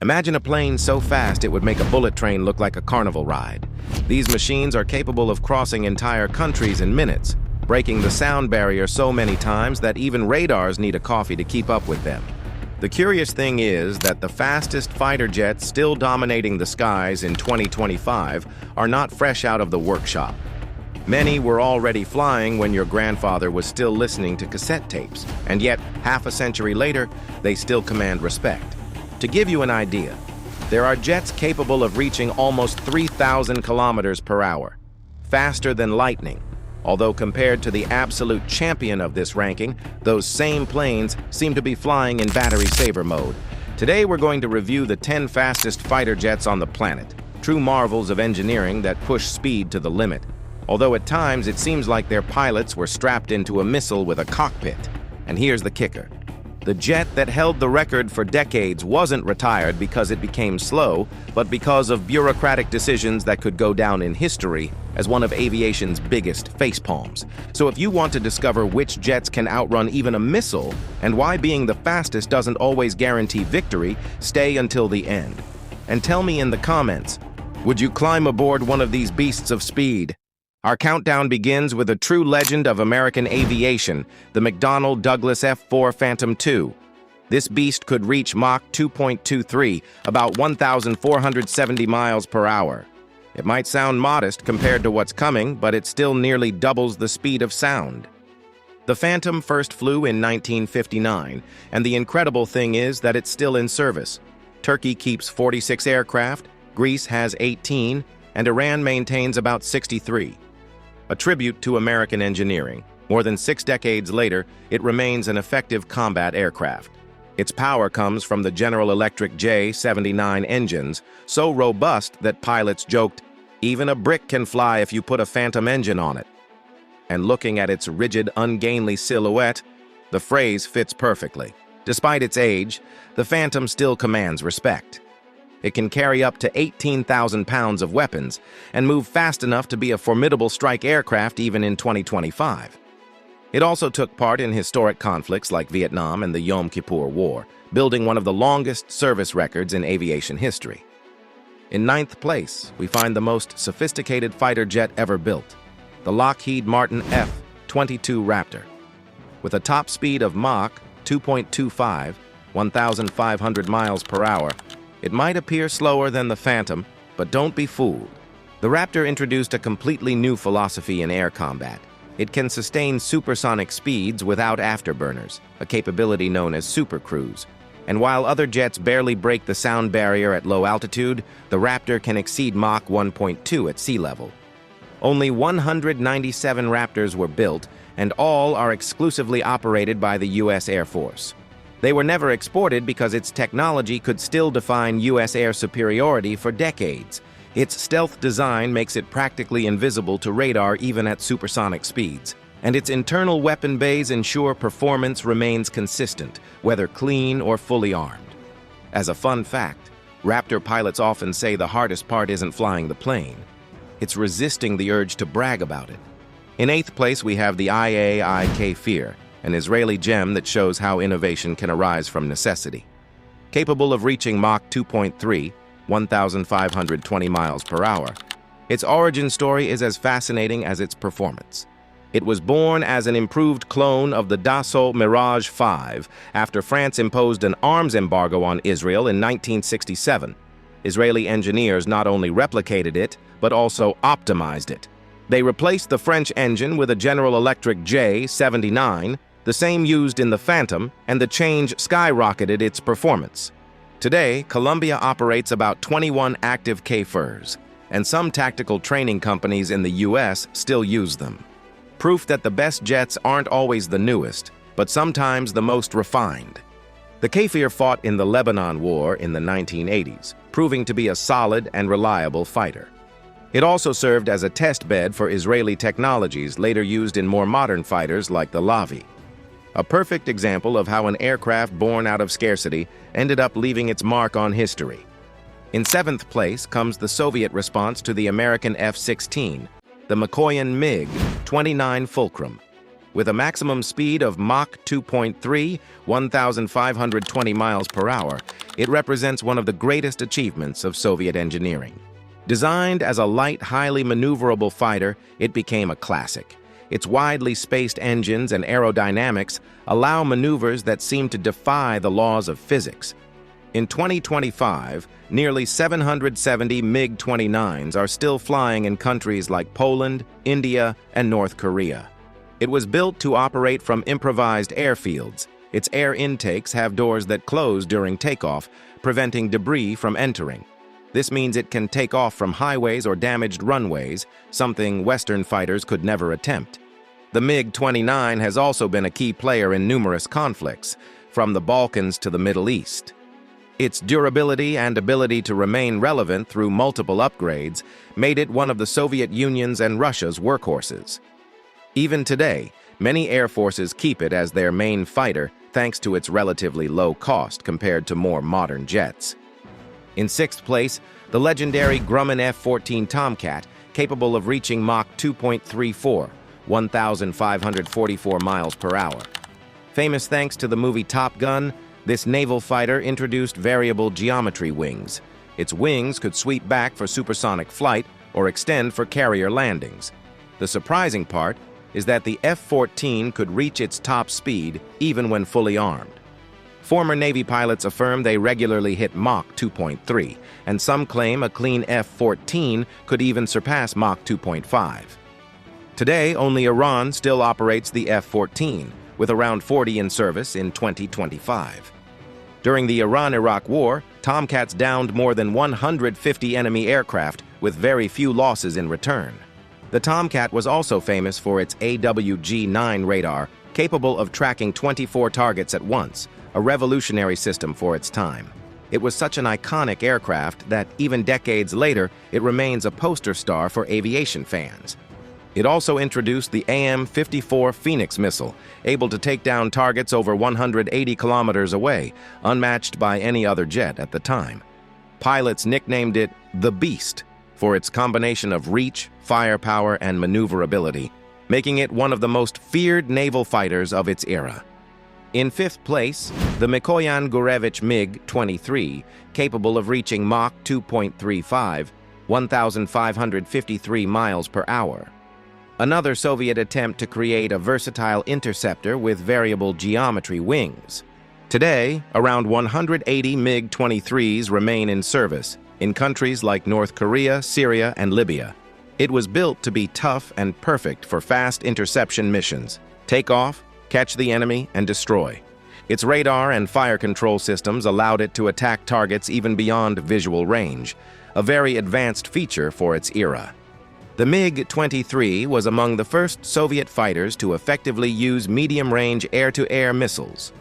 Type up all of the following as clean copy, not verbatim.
Imagine a plane so fast it would make a bullet train look like a carnival ride. These machines are capable of crossing entire countries in minutes, breaking the sound barrier so many times that even radars need a coffee to keep up with them. The curious thing is that the fastest fighter jets still dominating the skies in 2025 are not fresh out of the workshop. Many were already flying when your grandfather was still listening to cassette tapes, and yet, half a century later, they still command respect. To give you an idea, there are jets capable of reaching almost 3,000 kilometers per hour, faster than lightning. Although compared to the absolute champion of this ranking, those same planes seem to be flying in battery saver mode. Today we're going to review the 10 fastest fighter jets on the planet, true marvels of engineering that push speed to the limit. Although at times it seems like their pilots were strapped into a missile with a cockpit. And here's the kicker. The jet that held the record for decades wasn't retired because it became slow, but because of bureaucratic decisions that could go down in history as one of aviation's biggest facepalms. So if you want to discover which jets can outrun even a missile, and why being the fastest doesn't always guarantee victory, stay until the end. And tell me in the comments, would you climb aboard one of these beasts of speed? Our countdown begins with a true legend of American aviation, the McDonnell Douglas F-4 Phantom II. This beast could reach Mach 2.23, about 1,470 miles per hour. It might sound modest compared to what's coming, but it still nearly doubles the speed of sound. The Phantom first flew in 1959, and the incredible thing is that it's still in service. Turkey keeps 46 aircraft, Greece has 18, and Iran maintains about 63. A tribute to American engineering. More than 6 decades later, it remains an effective combat aircraft. Its power comes from the General Electric J-79 engines, so robust that pilots joked, "Even a brick can fly if you put a Phantom engine on it." And looking at its rigid, ungainly silhouette, the phrase fits perfectly. Despite its age, the Phantom still commands respect. It can carry up to 18,000 pounds of weapons and move fast enough to be a formidable strike aircraft even in 2025. It also took part in historic conflicts like Vietnam and the Yom Kippur War, building one of the longest service records in aviation history. In 9th place, we find the most sophisticated fighter jet ever built, the Lockheed Martin F-22 Raptor. With a top speed of Mach 2.25, 1,500 miles per hour, it might appear slower than the Phantom, but don't be fooled. The Raptor introduced a completely new philosophy in air combat. It can sustain supersonic speeds without afterburners, a capability known as supercruise. And while other jets barely break the sound barrier at low altitude, the Raptor can exceed Mach 1.2 at sea level. Only 197 Raptors were built, and all are exclusively operated by the U.S. Air Force. They were never exported because its technology could still define U.S. air superiority for decades. Its stealth design makes it practically invisible to radar even at supersonic speeds. And its internal weapon bays ensure performance remains consistent, whether clean or fully armed. As a fun fact, Raptor pilots often say the hardest part isn't flying the plane. It's resisting the urge to brag about it. In 8th place, we have the IAI Kfir, an Israeli gem that shows how innovation can arise from necessity. Capable of reaching Mach 2.3, 1,520 miles per hour, its origin story is as fascinating as its performance. It was born as an improved clone of the Dassault Mirage 5 after France imposed an arms embargo on Israel in 1967. Israeli engineers not only replicated it, but also optimized it. They replaced the French engine with a General Electric J-79, the same used in the Phantom, and the change skyrocketed its performance. Today, Colombia operates about 21 active Kfirs, and some tactical training companies in the U.S. still use them. Proof that the best jets aren't always the newest, but sometimes the most refined. The Kfir fought in the Lebanon War in the 1980s, proving to be a solid and reliable fighter. It also served as a test bed for Israeli technologies later used in more modern fighters like the Lavi. A perfect example of how an aircraft born out of scarcity ended up leaving its mark on history. In 7th place comes the Soviet response to the American F-16, the Mikoyan MiG-29 Fulcrum. With a maximum speed of Mach 2.3, 1,520 miles per hour, it represents one of the greatest achievements of Soviet engineering. Designed as a light, highly maneuverable fighter, it became a classic. Its widely spaced engines and aerodynamics allow maneuvers that seem to defy the laws of physics. In 2025, nearly 770 MiG-29s are still flying in countries like Poland, India, and North Korea. It was built to operate from improvised airfields. Its air intakes have doors that close during takeoff, preventing debris from entering. This means it can take off from highways or damaged runways, something Western fighters could never attempt. The MiG-29 has also been a key player in numerous conflicts, from the Balkans to the Middle East. Its durability and ability to remain relevant through multiple upgrades made it one of the Soviet Union's and Russia's workhorses. Even today, many air forces keep it as their main fighter thanks to its relatively low cost compared to more modern jets. In sixth place, the legendary Grumman F-14 Tomcat, capable of reaching Mach 2.34, 1,544 miles per hour. Famous thanks to the movie Top Gun, this naval fighter introduced variable geometry wings. Its wings could sweep back for supersonic flight or extend for carrier landings. The surprising part is that the F-14 could reach its top speed even when fully armed. Former Navy pilots affirm they regularly hit Mach 2.3, and some claim a clean F-14 could even surpass Mach 2.5. Today, only Iran still operates the F-14, with around 40 in service in 2025. During the Iran-Iraq War, Tomcats downed more than 150 enemy aircraft, with very few losses in return. The Tomcat was also famous for its AWG-9 radar, capable of tracking 24 targets at once, a revolutionary system for its time. It was such an iconic aircraft that, even decades later, it remains a poster star for aviation fans. It also introduced the AIM-54 Phoenix missile, able to take down targets over 180 kilometers away, unmatched by any other jet at the time. Pilots nicknamed it the Beast for its combination of reach, firepower, and maneuverability, making it one of the most feared naval fighters of its era. In fifth place, the Mikoyan Gurevich MiG-23, capable of reaching Mach 2.35, 1,553 miles per hour. Another Soviet attempt to create a versatile interceptor with variable geometry wings. Today, around 180 MiG-23s remain in service in countries like North Korea, Syria, and Libya. It was built to be tough and perfect for fast interception missions. Take off, catch the enemy, and destroy. Its radar and fire control systems allowed it to attack targets even beyond visual range, a very advanced feature for its era. The MiG-23 was among the first Soviet fighters to effectively use medium-range air-to-air missiles.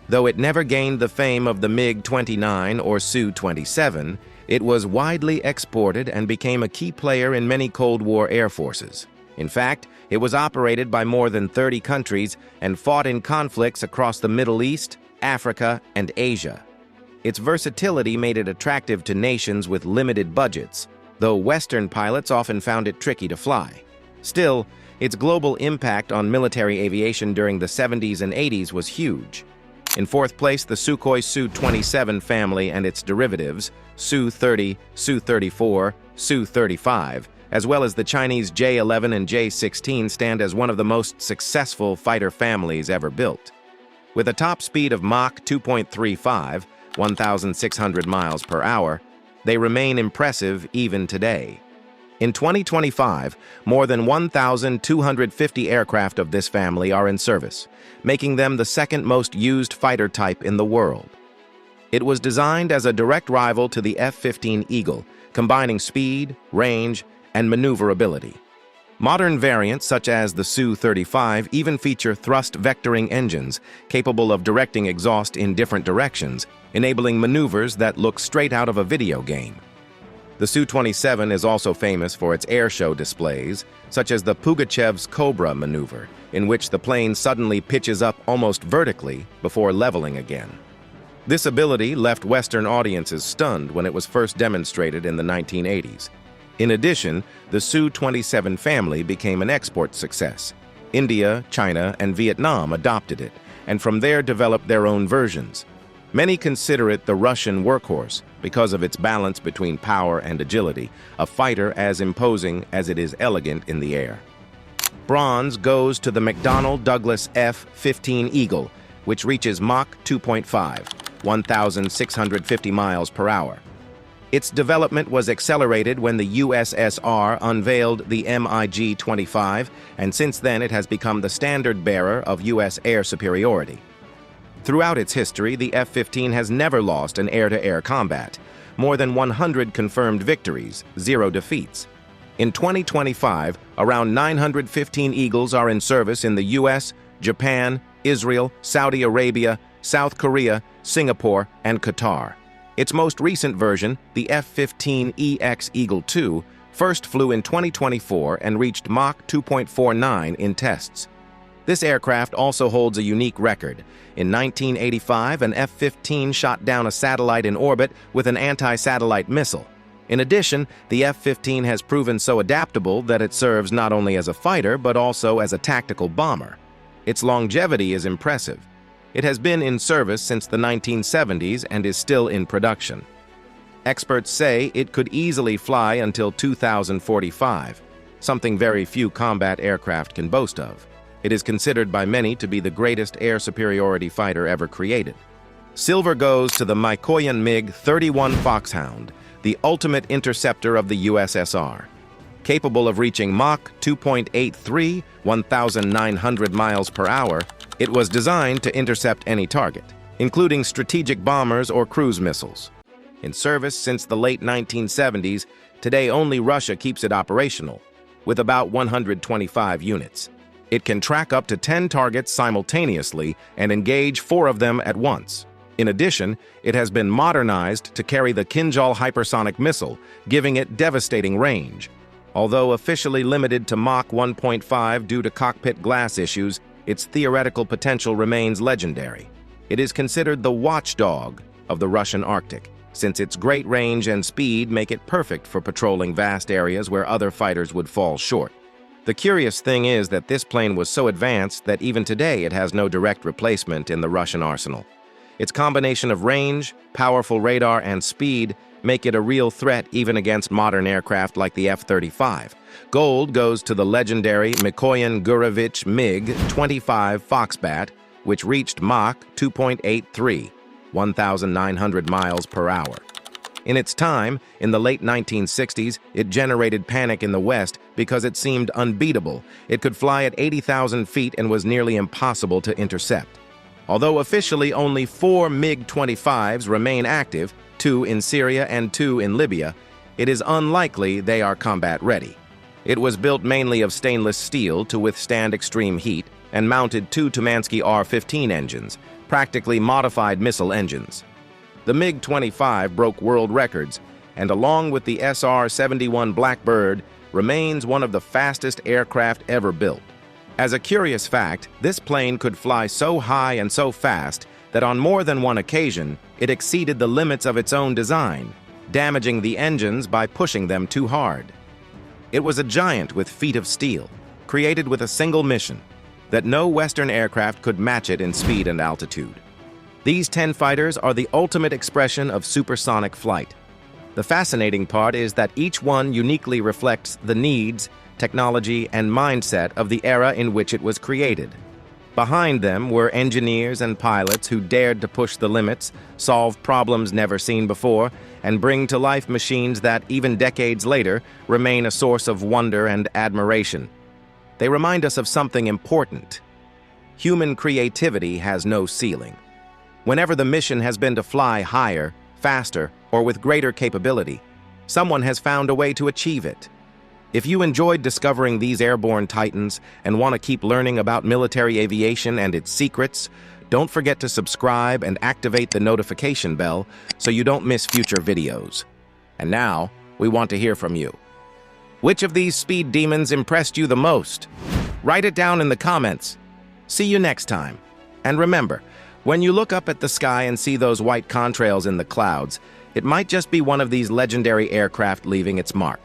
Though it never gained the fame of the MiG-29 or Su-27, it was widely exported and became a key player in many Cold War air forces. In fact, it was operated by more than 30 countries and fought in conflicts across the Middle East, Africa, and Asia. Its versatility made it attractive to nations with limited budgets, though Western pilots often found it tricky to fly. Still, its global impact on military aviation during the 70s and 80s was huge. In fourth place, the Sukhoi Su-27 family and its derivatives, Su-30, Su-34, Su-35, as well as the Chinese J-11 and J-16 stand as one of the most successful fighter families ever built. With a top speed of Mach 2.35, 1,600 miles per hour, they remain impressive even today. In 2025, more than 1,250 aircraft of this family are in service, making them the second most used fighter type in the world. It was designed as a direct rival to the F-15 Eagle, combining speed, range, and maneuverability. Modern variants, such as the Su-35, even feature thrust vectoring engines capable of directing exhaust in different directions, enabling maneuvers that look straight out of a video game. The Su-27 is also famous for its airshow displays, such as the Pugachev's Cobra maneuver, in which the plane suddenly pitches up almost vertically before leveling again. This ability left Western audiences stunned when it was first demonstrated in the 1980s. In addition, the Su-27 family became an export success. India, China, and Vietnam adopted it, and from there developed their own versions. Many consider it the Russian workhorse because of its balance between power and agility, a fighter as imposing as it is elegant in the air. Bronze goes to the McDonnell Douglas F-15 Eagle, which reaches Mach 2.5, 1,650 miles per hour. Its development was accelerated when the USSR unveiled the MiG-25, and since then it has become the standard bearer of U.S. air superiority. Throughout its history, the F-15 has never lost an air-to-air combat. More than 100 confirmed victories, 0 defeats. In 2025, around 915 Eagles are in service in the U.S., Japan, Israel, Saudi Arabia, South Korea, Singapore, and Qatar. Its most recent version, the F-15EX Eagle II, first flew in 2024 and reached Mach 2.49 in tests. This aircraft also holds a unique record. In 1985, an F-15 shot down a satellite in orbit with an anti-satellite missile. In addition, the F-15 has proven so adaptable that it serves not only as a fighter but also as a tactical bomber. Its longevity is impressive. It has been in service since the 1970s and is still in production. Experts say it could easily fly until 2045, something very few combat aircraft can boast of. It is considered by many to be the greatest air superiority fighter ever created. Silver goes to the Mikoyan MiG-31 Foxhound, the ultimate interceptor of the USSR. Capable of reaching Mach 2.83, 1,900 miles per hour, it was designed to intercept any target, including strategic bombers or cruise missiles. In service since the late 1970s, today only Russia keeps it operational, with about 125 units. It can track up to 10 targets simultaneously and engage 4 of them at once. In addition, it has been modernized to carry the Kinjal hypersonic missile, giving it devastating range. Although officially limited to Mach 1.5 due to cockpit glass issues, its theoretical potential remains legendary. It is considered the watchdog of the Russian Arctic, since its great range and speed make it perfect for patrolling vast areas where other fighters would fall short. The curious thing is that this plane was so advanced that even today it has no direct replacement in the Russian arsenal. Its combination of range, powerful radar, and speed make it a real threat even against modern aircraft like the F-35. Gold goes to the legendary Mikoyan Gurevich MiG-25 Foxbat, which reached Mach 2.83, 1,900 miles per hour. In its time, in the late 1960s, it generated panic in the West because it seemed unbeatable. It could fly at 80,000 feet and was nearly impossible to intercept. Although officially only 4 MiG-25s remain active, 2 in Syria and 2 in Libya, it is unlikely they are combat ready. It was built mainly of stainless steel to withstand extreme heat and mounted 2 Tumansky R-15 engines, practically modified missile engines. The MiG-25 broke world records, and along with the SR-71 Blackbird, remains one of the fastest aircraft ever built. As a curious fact, this plane could fly so high and so fast that on more than one occasion, it exceeded the limits of its own design, damaging the engines by pushing them too hard. It was a giant with feet of steel, created with a single mission, that no Western aircraft could match it in speed and altitude. These 10 fighters are the ultimate expression of supersonic flight. The fascinating part is that each one uniquely reflects the needs, technology, and mindset of the era in which it was created. Behind them were engineers and pilots who dared to push the limits, solve problems never seen before, and bring to life machines that, even decades later, remain a source of wonder and admiration. They remind us of something important. Human creativity has no ceiling. Whenever the mission has been to fly higher, faster, or with greater capability, someone has found a way to achieve it. If you enjoyed discovering these airborne titans and want to keep learning about military aviation and its secrets, don't forget to subscribe and activate the notification bell so you don't miss future videos. And now, we want to hear from you. Which of these speed demons impressed you the most? Write it down in the comments. See you next time. And remember, when you look up at the sky and see those white contrails in the clouds, it might just be one of these legendary aircraft leaving its mark.